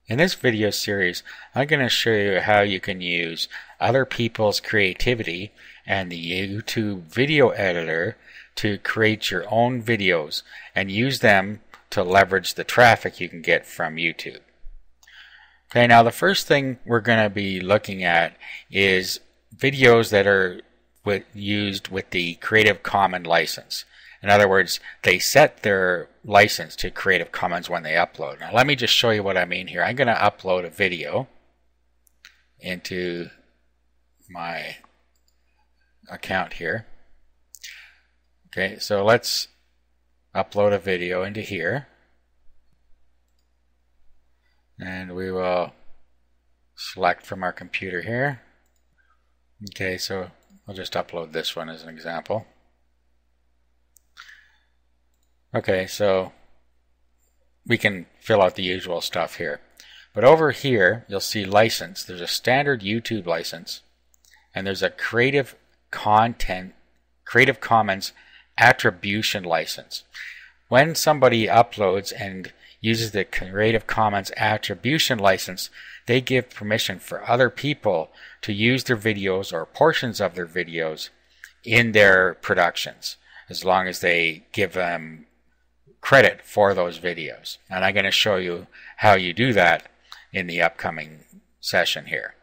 In this video series, I'm going to show you how you can use other people's creativity and the YouTube video editor to create your own videos and use them to leverage the traffic you can get from YouTube. Okay, now the first thing we're going to be looking at is videos that are used with the Creative Commons license. In other words, they set their license to Creative Commons when they upload. Now let me just show you what I mean here. I'm going to upload a video into my account here. Okay, so let's upload a video into here. And we will select from our computer here. Okay, so I'll just upload this one as an example. Okay, so we can fill out the usual stuff here. But over here, you'll see license. There's a standard YouTube license, and there's a Creative Commons attribution license. When somebody uploads and uses the Creative Commons attribution license, they give permission for other people to use their videos or portions of their videos in their productions, as long as they give them credit for those videos. And I'm going to show you how you do that in the upcoming session here.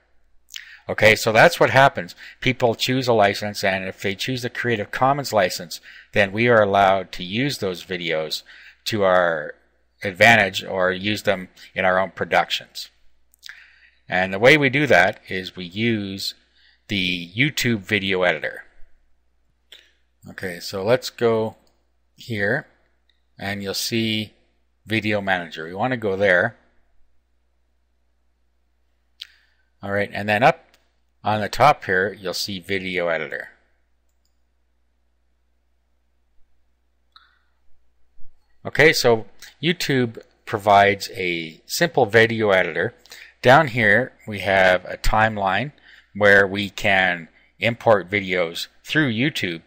Okay, so that's what happens. People choose a license, and if they choose the Creative Commons license, then we are allowed to use those videos to our advantage or use them in our own productions. And the way we do that is we use the YouTube video editor. Okay, so let's go here, and you'll see Video Manager. We want to go there. Alright, and then up on the top here, you'll see Video Editor. Okay, so YouTube provides a simple video editor. Down here, we have a timeline where we can import videos through YouTube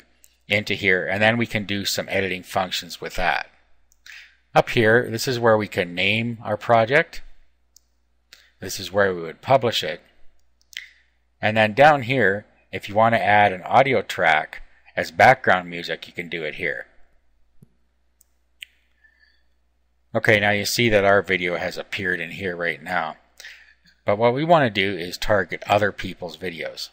into here, and then we can do some editing functions with that. Up here, this is where we can name our project. This is where we would publish it. And then down here, if you want to add an audio track as background music, you can do it here. Okay, now you see that our video has appeared in here right now. But what we want to do is target other people's videos.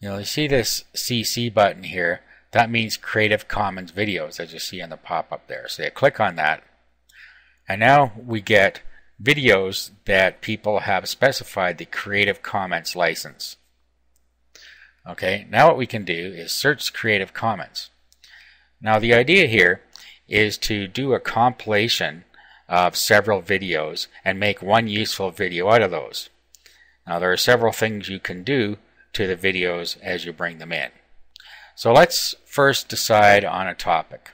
You see this CC button here, that means Creative Commons videos, as you see on the pop-up there. So you click on that, and now we get videos that people have specified the Creative Commons license. Okay, now what we can do is search Creative Commons. Now the idea here is to do a compilation of several videos and make one useful video out of those. Now there are several things you can do to the videos as you bring them in. So let's first decide on a topic.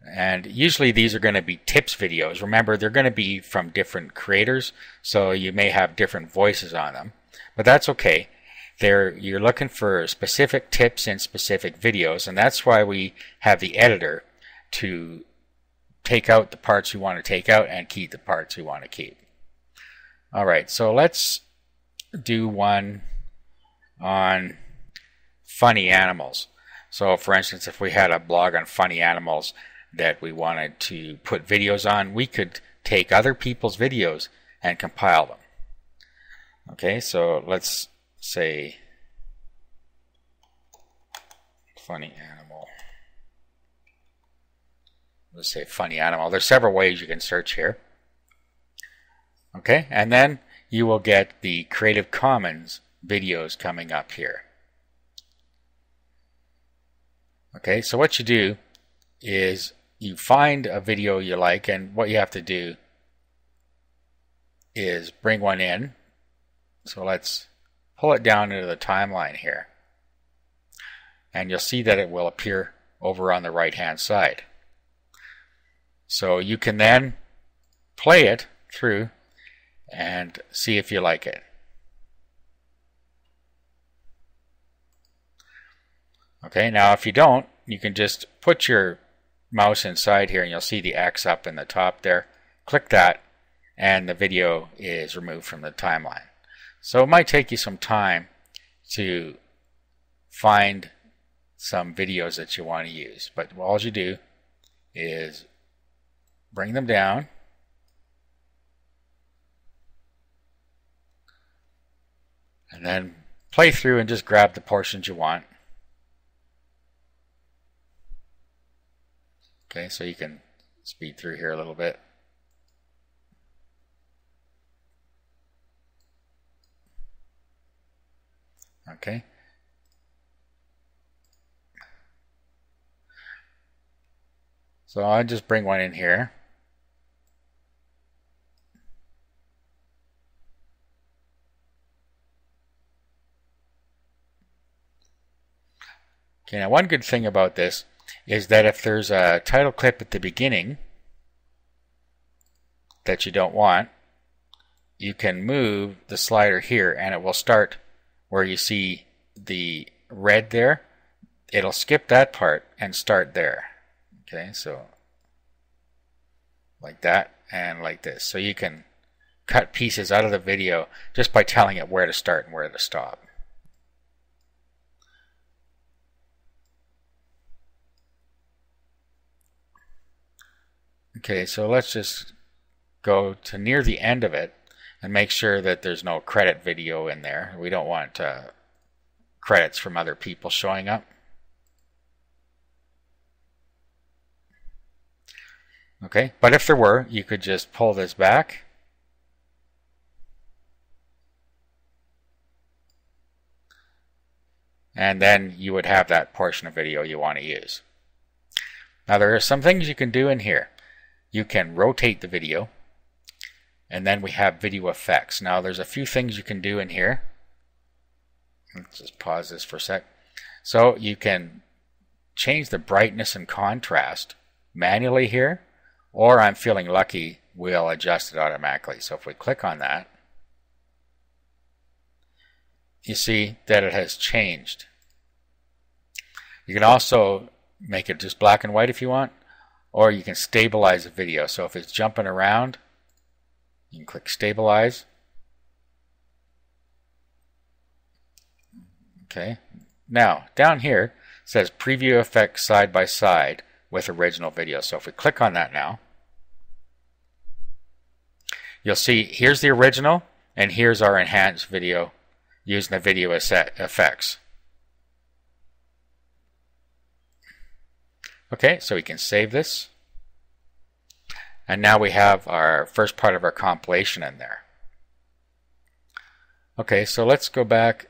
And usually these are going to be tips videos. Remember, they're going to be from different creators, so you may have different voices on them. But that's okay. You're looking for specific tips in specific videos, and that's why we have the editor to take out the parts we want to take out and keep the parts we want to keep. Alright, so let's do one on funny animals. So for instance, if we had a blog on funny animals that we wanted to put videos on, we could take other people's videos and compile them. Okay, so let's say funny animal. Let's say funny animal. There's several ways you can search here. Okay, and then you will get the Creative Commons videos coming up here. Okay, so what you do is you find a video you like, and what you have to do is bring one in. So let's pull it down into the timeline here, and you'll see that it will appear over on the right hand side. So you can then play it through and see if you like it. Okay, now if you don't, you can just put your mouse inside here and you'll see the X up in the top there. Click that and the video is removed from the timeline. So it might take you some time to find some videos that you want to use, but all you do is bring them down, and then play through and just grab the portions you want. Okay, so you can speed through here a little bit. Okay. So I'll just bring one in here. Okay, now one good thing about this is that if there's a title clip at the beginning that you don't want, you can move the slider here and it will start where you see the red there. It'll skip that part and start there. Okay, so like that and like this. So you can cut pieces out of the video just by telling it where to start and where to stop. Okay, so let's just go to near the end of it and make sure that there's no credit video in there. We don't want credits from other people showing up. Okay, but if there were, you could just pull this back. And then you would have that portion of video you want to use. Now there are some things you can do in here. You can rotate the video, and then we have video effects. Now there's a few things you can do in here. Let's just pause this for a sec. So you can change the brightness and contrast manually here, or I'm feeling lucky, we'll adjust it automatically. So if we click on that, you see that it has changed. You can also make it just black and white if you want, or you can stabilize the video. So if it's jumping around, you can click stabilize. Okay. Now down here it says preview effect side by side with original video. So if we click on that now, you'll see here's the original and here's our enhanced video using the video effects. Okay, so we can save this. And now we have our first part of our compilation in there. Okay, so let's go back,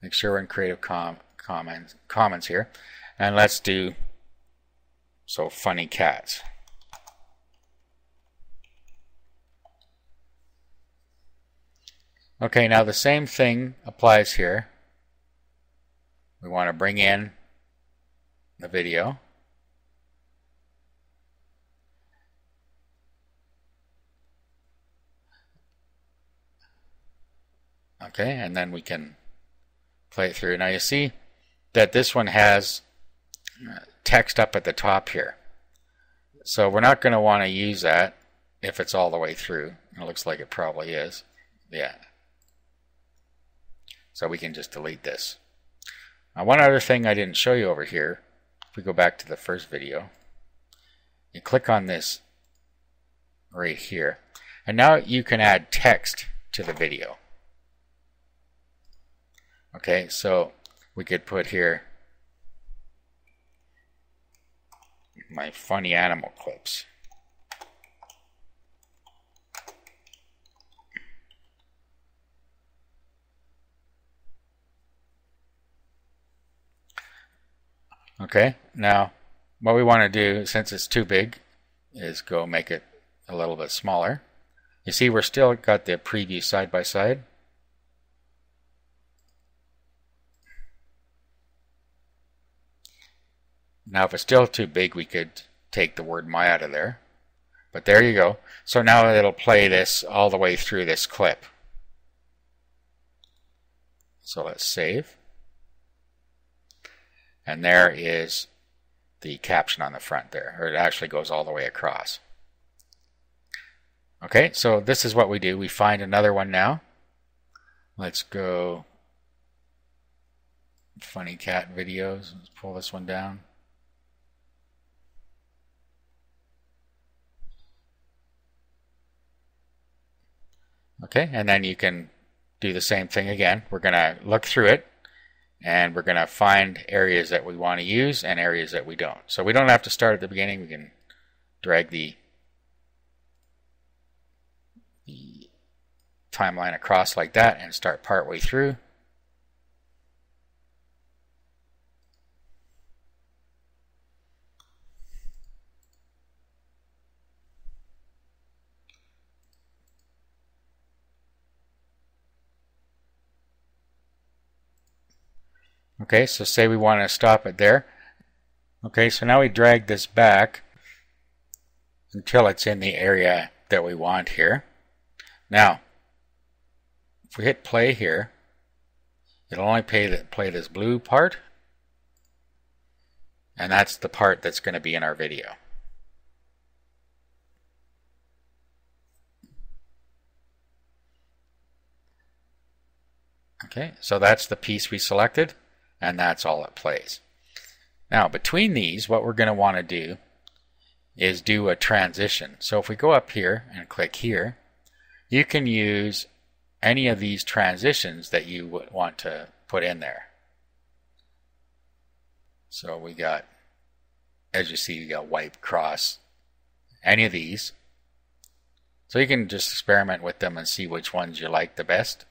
make sure we're in Creative Commons here, and let's do funny cats. Okay, now the same thing applies here. We want to bring in the video. Okay, and then we can play it through. Now you see that this one has text up at the top here. So we're not going to want to use that if it's all the way through. It looks like it probably is. Yeah. So we can just delete this. Now one other thing I didn't show you over here, if we go back to the first video, you click on this right here, and now you can add text to the video. Okay, so we could put here my funny animal clips. Okay, now what we want to do, since it's too big, is go make it a little bit smaller. You see we're still got the preview side by side. Now if it's still too big, we could take the word my out of there. But there you go. So now it'll play this all the way through this clip. So let's save. And there is the caption on the front there, or it actually goes all the way across. Okay, so this is what we do. We find another one now. Let's go funny cat videos. Let's pull this one down. Okay, and then you can do the same thing again. We're going to look through it, and we're going to find areas that we want to use and areas that we don't. So we don't have to start at the beginning. We can drag the timeline across like that and start partway through. Okay, so say we want to stop it there. Okay, so now we drag this back until it's in the area that we want here. Now, if we hit play here, it'll only play this blue part, and that's the part that's going to be in our video. Okay, so that's the piece we selected, and that's all it plays. Now, between these, what we're going to want to do is do a transition. So if we go up here and click here, you can use any of these transitions that you would want to put in there. So we got, as you see, we got wipe, cross, any of these. So you can just experiment with them and see which ones you like the best.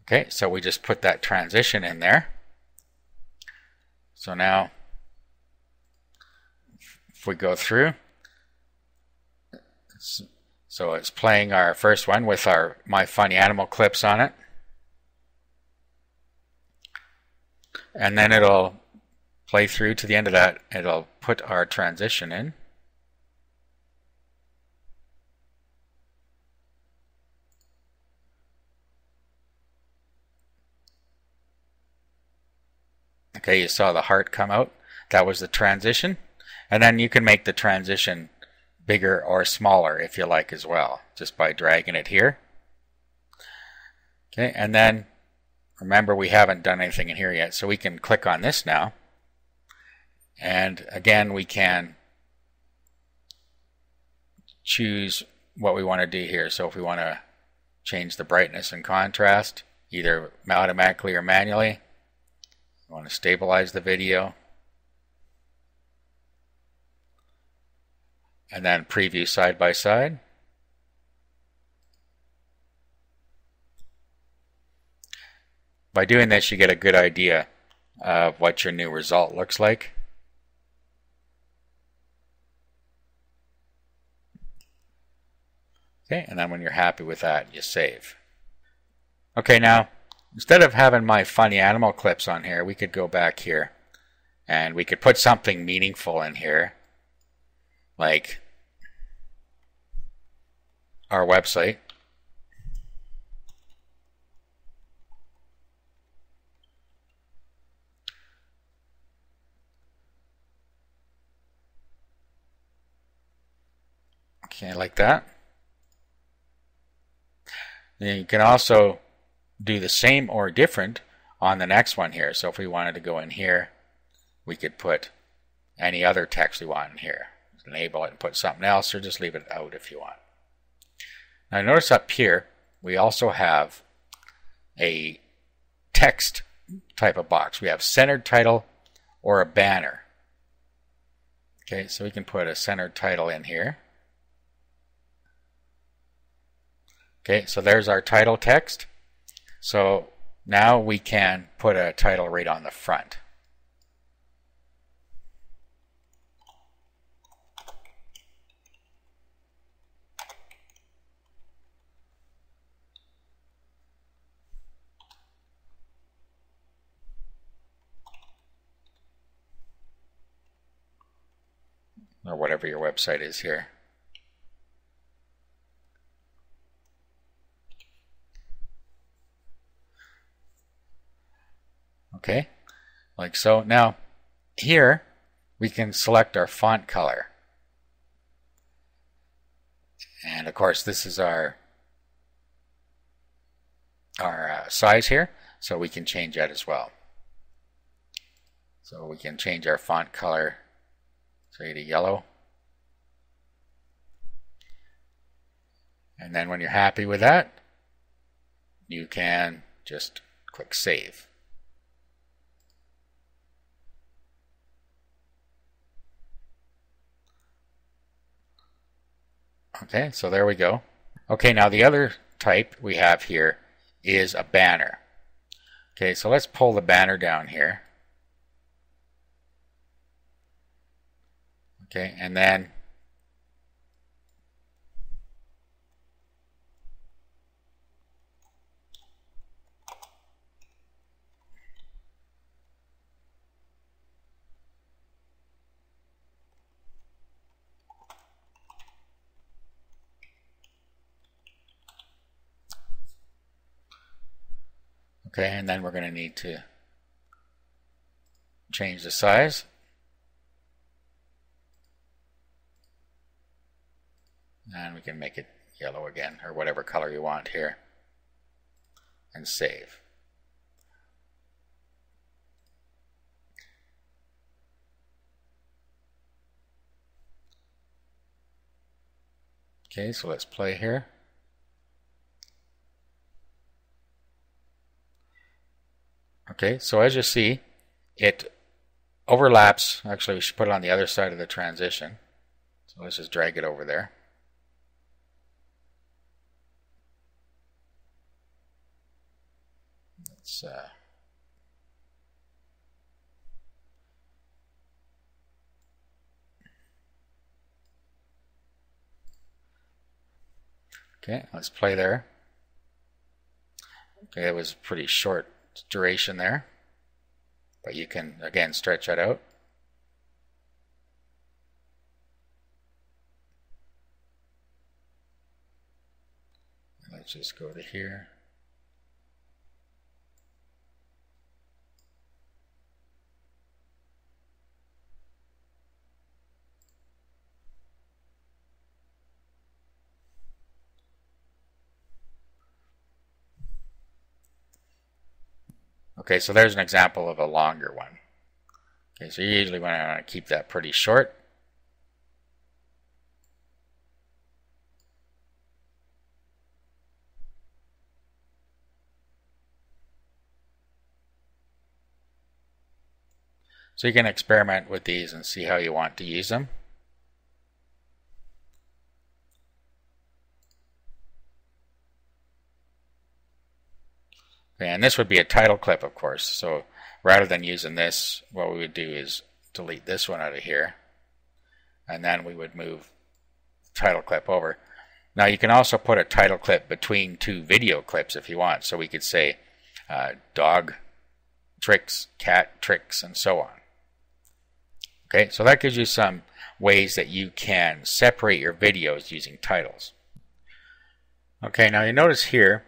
Okay, so we just put that transition in there. So now, if we go through, so it's playing our first one with our My Funny Animal clips on it. And then it'll play through to the end of that. It'll put our transition in. Okay, you saw the heart come out. That was the transition. And then you can make the transition bigger or smaller if you like as well, just by dragging it here. Okay, and then remember we haven't done anything in here yet, so we can click on this now. And again, we can choose what we want to do here. So if we want to change the brightness and contrast, either automatically or manually, we want to stabilize the video, and then preview side by side. By doing this, you get a good idea of what your new result looks like. Okay, and then when you're happy with that, you save. Okay, now instead of having My Funny Animal clips on here, we could go back here and we could put something meaningful in here, like our website. Okay, like that. Then you can also do the same or different on the next one here. So if we wanted to go in here, we could put any other text we want in here. Enable it and put something else, or just leave it out if you want. Now notice up here, we also have a text type of box. We have centered title or a banner. Okay, so we can put a centered title in here. Okay, so there's our title text. So now we can put a title right on the front. Or whatever your website is here. Okay, like so. Now here we can select our font color. And of course this is our size here, so we can change that as well. So we can change our font color, say to yellow. And then when you're happy with that, you can just click Save. Okay, so there we go. Okay, now the other type we have here is a banner. Okay, so let's pull the banner down here. Okay, and then we're going to need to change the size. And we can make it yellow again, or whatever color you want here. And save. Okay, so let's play here. Okay, so as you see, it overlaps. Actually, we should put it on the other side of the transition. So let's just drag it over there. Let's okay, let's play there. Okay, it was pretty short duration there, but you can again stretch that out. Let's just go to here. Okay, so there's an example of a longer one. Okay, so you usually want to keep that pretty short. So you can experiment with these and see how you want to use them. And this would be a title clip, of course. So rather than using this, what we would do is delete this one out of here. And then we would move the title clip over. Now you can also put a title clip between two video clips if you want. So we could say dog tricks, cat tricks, and so on. Okay, so that gives you some ways that you can separate your videos using titles. Okay, now you notice here,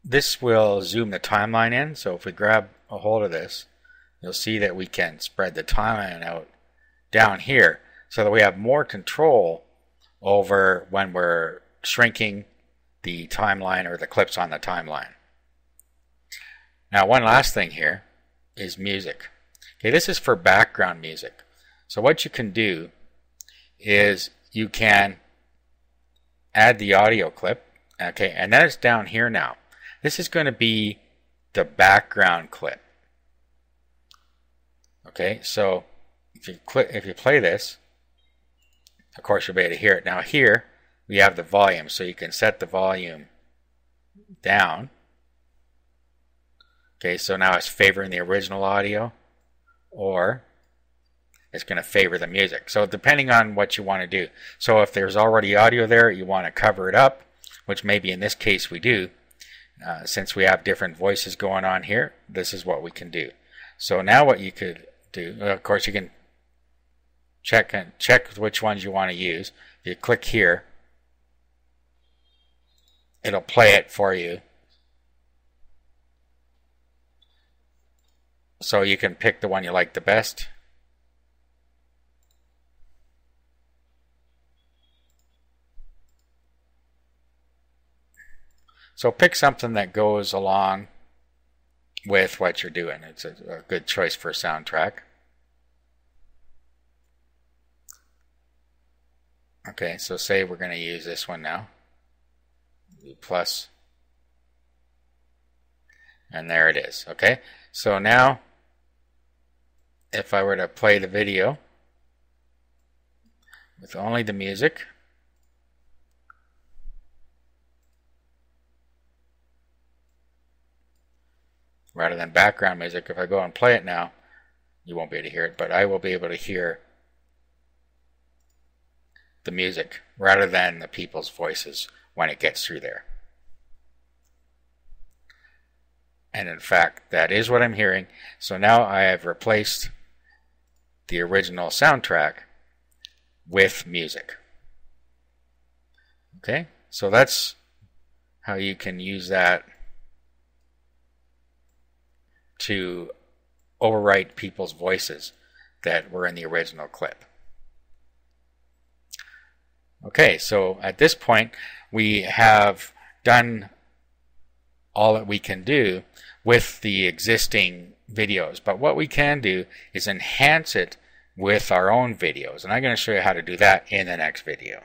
this will zoom the timeline in. So if we grab a hold of this, you'll see that we can spread the timeline out down here so that we have more control over when we're shrinking the timeline or the clips on the timeline. Now one last thing here is music. Okay, this is for background music. So what you can do is you can add the audio clip. Okay, and that is down here now. This is going to be the background clip. Okay, so if you play this, of course you'll be able to hear it. Now here we have the volume, so you can set the volume down. Okay, so now it's favoring the original audio, or it's going to favor the music. So depending on what you want to do. So if there's already audio there, you want to cover it up, which maybe in this case we do. Since we have different voices going on here, this is what we can do. So now what you could do, of course you can check which ones you want to use. If you click here, it'll play it for you. So you can pick the one you like the best. So pick something that goes along with what you're doing. It's a good choice for a soundtrack. Okay, so say we're going to use this one now. Plus. And there it is. Okay, so now if I were to play the video with only the music, rather than background music, if I go and play it now, you won't be able to hear it, but I will be able to hear the music rather than the people's voices when it gets through there. And in fact, that is what I'm hearing. So now I have replaced the original soundtrack with music. Okay, so that's how you can use that to overwrite people's voices that were in the original clip. Okay, so at this point we have done all that we can do with the existing videos, but what we can do is enhance it with our own videos, and I'm going to show you how to do that in the next video.